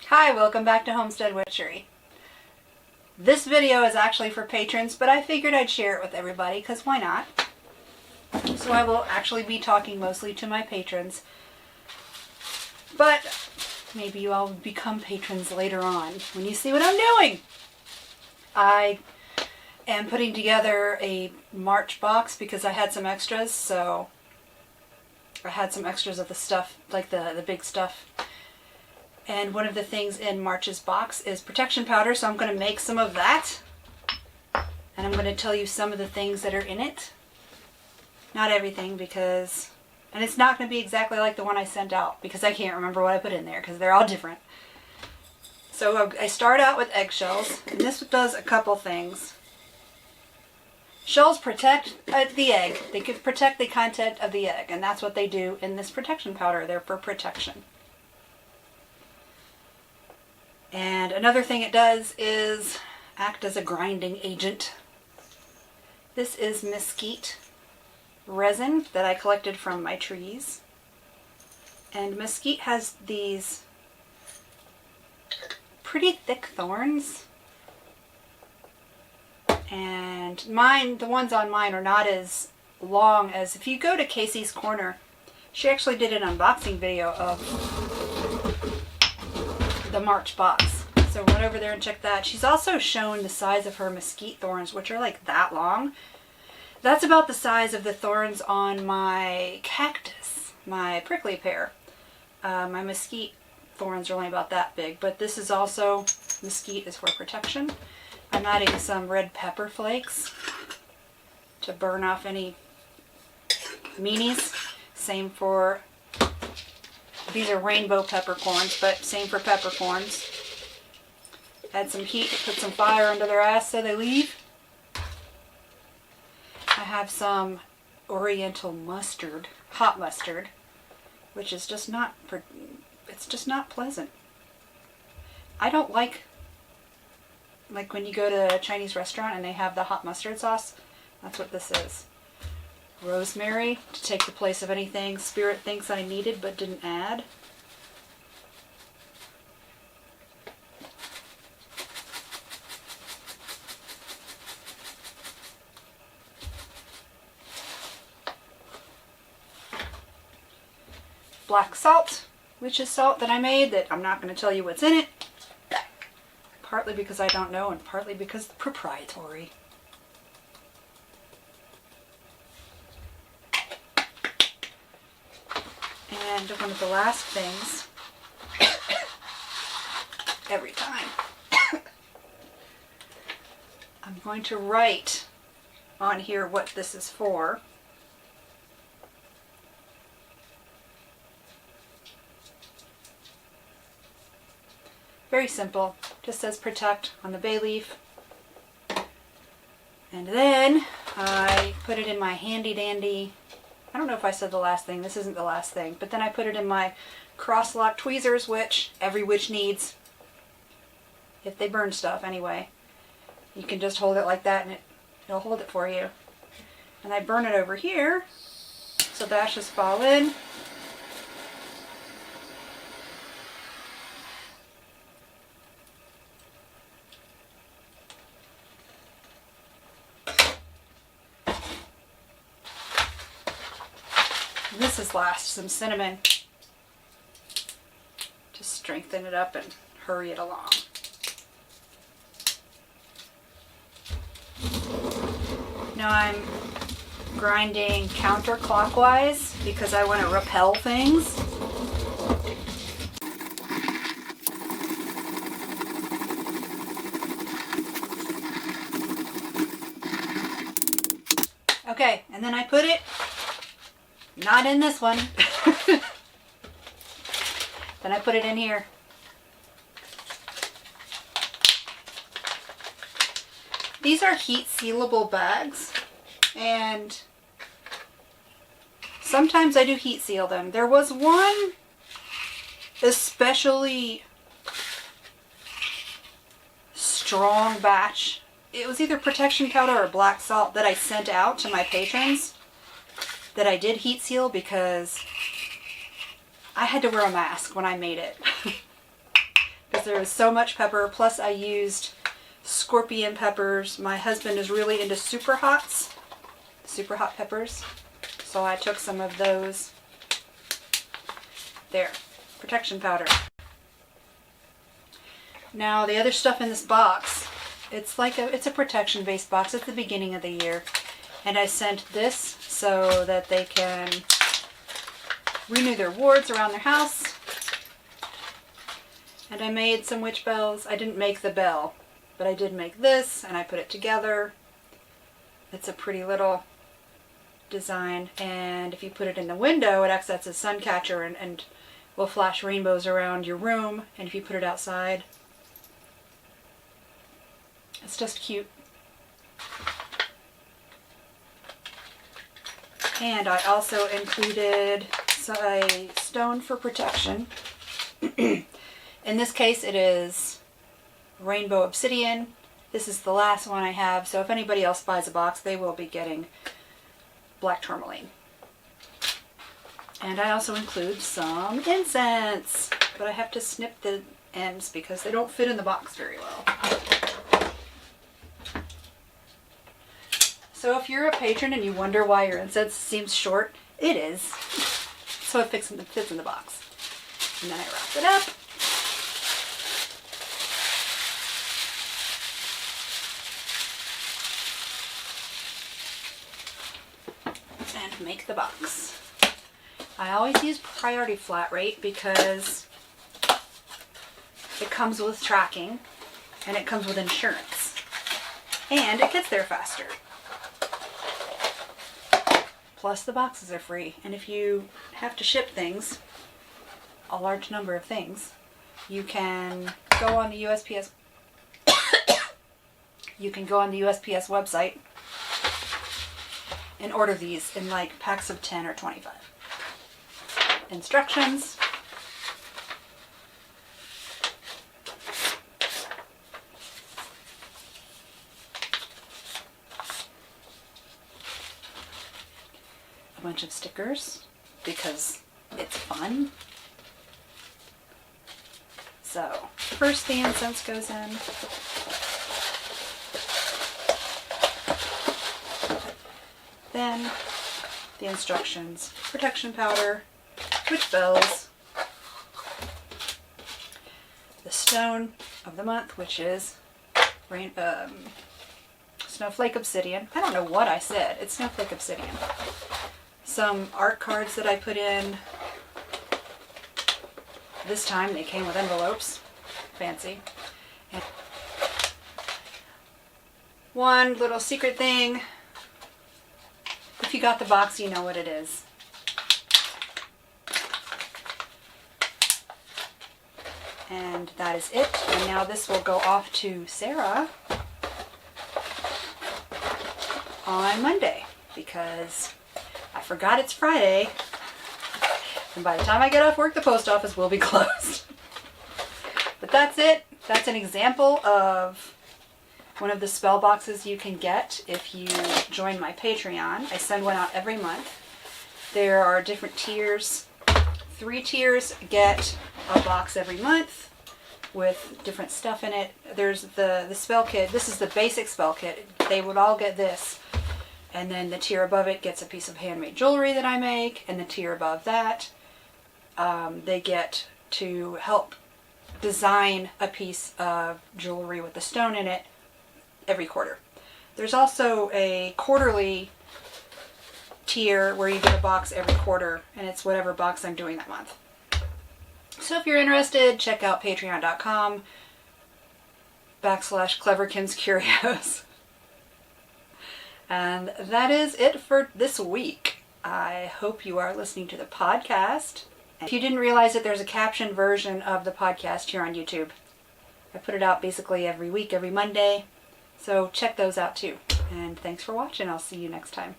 Hi, welcome back to Homestead Witchery. This video is actually for patrons, but I figured I'd share it with everybody, because why not? So I will actually be talking mostly to my patrons, but maybe you all will become patrons later on when you see what I'm doing. I am putting together a March box because I had some extras, so I had some extras of the stuff, like the big stuff. And one of the things in March's box is protection powder, so I'm going to make some of that. And I'm going to tell you some of the things that are in it. Not everything, because... And it's not going to be exactly like the one I sent out, because I can't remember what I put in there, because they're all different. So I start out with eggshells, and this does a couple things. Shells protect the egg. They can protect the content of the egg, and that's what they do in this protection powder. They're for protection. And another thing it does is act as a grinding agent. This is mesquite resin that I collected from my trees. And mesquite has these pretty thick thorns. And mine, the ones on mine are not as long as, if you go to Casey's Corner, she actually did an unboxing video of the March box. So run over there and check that. She's also shown the size of her mesquite thorns, which are like that long. That's about the size of the thorns on my cactus, my prickly pear. My mesquite thorns are only about that big, but this is also, mesquite is for protection. I'm adding some red pepper flakes to burn off any meanies. Same for, these are rainbow peppercorns, but same for peppercorns. Add some heat to put some fire under their ass so they leave. I have some oriental mustard, hot mustard, which is just not, it's just not pleasant. I don't like when you go to a Chinese restaurant and they have the hot mustard sauce. That's what this is. Rosemary to take the place of anything Spirit thinks I needed but didn't add. Black salt, which is salt that I made that I'm not going to tell you what's in it. Partly because I don't know and partly because it's proprietary. And one of the last things, every time, I'm going to write on here what this is for. Very simple, just says protect on the bay leaf. And then I put it in my handy dandy, I don't know if I said the last thing, this isn't the last thing, but then I put it in my cross lock tweezers, which every witch needs if they burn stuff anyway. You can just hold it like that and it'll hold it for you. And I burn it over here so the ashes fall in. This is last, some cinnamon, to strengthen it up and hurry it along. Now I'm grinding counterclockwise because I want to repel things. Okay, and then I put it not in this one. Then I put it in here. These are heat sealable bags, and sometimes I do heat seal them. There was one especially strong batch. It was either protection powder or black salt that I sent out to my patrons that I did heat seal because I had to wear a mask when I made it. Because because there was so much pepper. Plus I used scorpion peppers. My husband is really into super hot peppers. So I took some of those. There, protection powder. Now the other stuff in this box, it's a protection based box. It's the beginning of the year. And I sent this so that they can renew their wards around their house. And I made some witch bells. I didn't make the bell, but I did make this, and I put it together. It's a pretty little design, and if you put it in the window, it acts as a sun catcher and will flash rainbows around your room. And if you put it outside, it's just cute. And I also included a stone for protection. In this case, it is rainbow obsidian. This is the last one I have, so if anybody else buys a box, they will be getting black tourmaline. And I also include some incense, but I have to snip the ends because they don't fit in the box very well. So if you're a patron and you wonder why your incense seems short, it is. So it fits in the box. And then I wrap it up. And make the box. I always use priority flat rate because it comes with tracking and it comes with insurance. And it gets there faster. Plus the boxes are free. And if you have to ship things, a large number of things, you can go on the USPS website and order these in like packs of 10 or 25. Instructions. A bunch of stickers because it's fun. So, first the incense goes in. Then the instructions, protection powder, witch bells, the stone of the month, which is snowflake obsidian. I don't know what I said. It's snowflake obsidian. Some art cards that I put in. This time they came with envelopes. Fancy. And one little secret thing. If you got the box, you know what it is. And that is it. And now this will go off to Sarah on Monday because I forgot it's Friday. And by the time I get off work, the post office will be closed. But that's it. That's an example of one of the spell boxes you can get if you join my Patreon. I send one out every month. There are different tiers. 3 tiers get a box every month with different stuff in it. There's the spell kit. This is the basic spell kit. They would all get this. And then the tier above it gets a piece of handmade jewelry that I make. And the tier above that, they get to help design a piece of jewelry with the stone in it every quarter. There's also a quarterly tier where you get a box every quarter, and it's whatever box I'm doing that month. So if you're interested, check out patreon.com/CleverKimsCurios. And that is it for this week. I hope you are listening to the podcast. If you didn't realize it, there's a captioned version of the podcast here on YouTube. I put it out basically every week, every Monday. So check those out too. And thanks for watching. I'll see you next time.